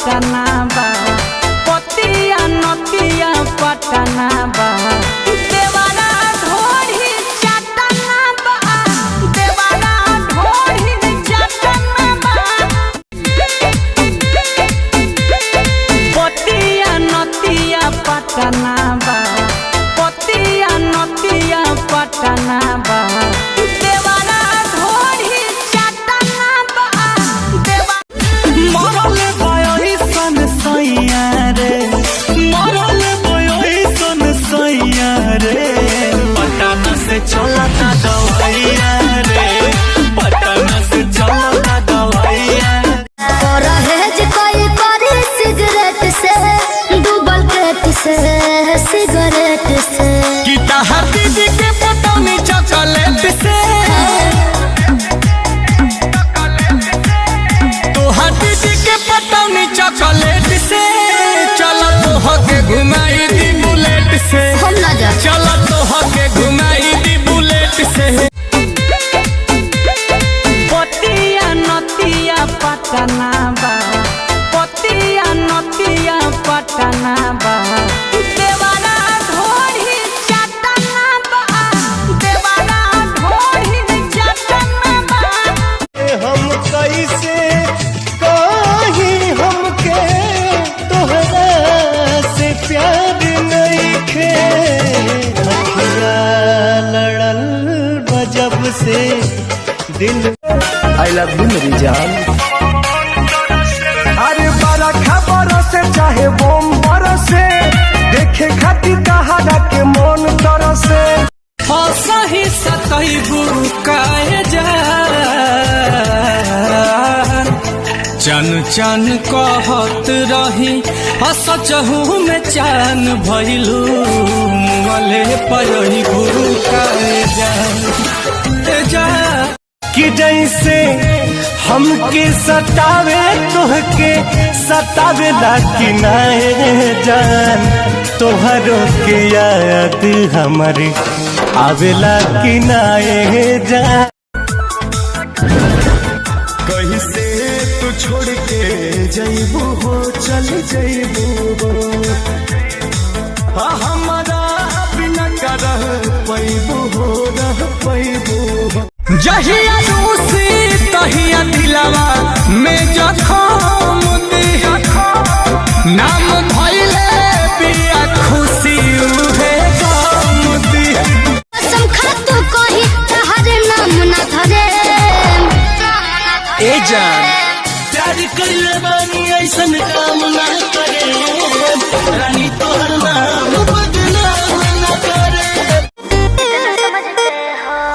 पटना बा पतिया नतिया पटना बा देवारा ढोरी चटना बा देवारा ढोरी चटना बा पतिया नतिया पटना बा पतिया नतिया पटना बा देवारा ढोरी चटना बा मरल बयोई सन सैया रे मरल बयोई सन सैया रे पटना से चलता दवाइया रे पटना से चलता दवाइया परहेज कोई करे सिगरेट से डूबल पेट से सिगरेट से कि तहर दीदी के पटौनी चॉकलेट से तोहर दीदी के पटौनी चॉकलेट से चलो तोह के घुमाई दी बुलेट से हम ना जा चलो तोह के घुमाई दी बुलेट से पतिया नतिया पटना बा पतिया नतिया पटना बा देवारा ढोरी चटना बा देवारा ढोरी चटना बा हम कैसे कहीं हमके तोहरा से प्यार नहीं खे अखिया लड़ल बजब से दिल आई लव यू मेरी जान अरे बड़ा खबर से चाहे बोम बरसे देखे खातिर कहारा के मन तरसे सही सतही बुकाए जा चन चन कहत रही सचहू में चान भइलू मुँहले पही बुकाए जा कि जैसे हमके सतावे तोहके सतावे लागी नाए जान तोहरो के याद हमारी आवेला कि नाए जान कैसे तू छोड़ के जइबू हो चल जइबू हो हमारा बिना रह पैबू हो रह पैबू हो जहिया रूसी तहिया दिलावा में जखम दी नाम भइले बिया खुशी उहे गम दी कसम खा तू कही तहर नाम ना धरे ए जान प्यार कइले बानी ऐसन काम ना करे रानी तोहर नाम बदनाम ना करे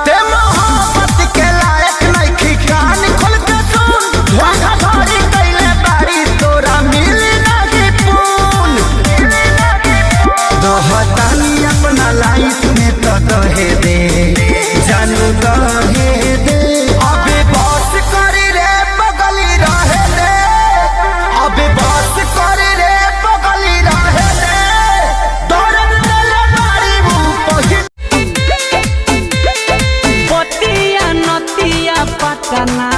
ते मोहब्बत के लायक नहीं कान खोल के सुन वादा धारी कैले बारी तोरा मिली नहीं पून दोहतानी अपना लाइफ में तो कहे दे जानू कहे दे अबे बस करी रे बगली रहे दे अबे बस करी रे बगली रहे दे दौड़न चले बारी मुंह पही पतिया नतिया पटना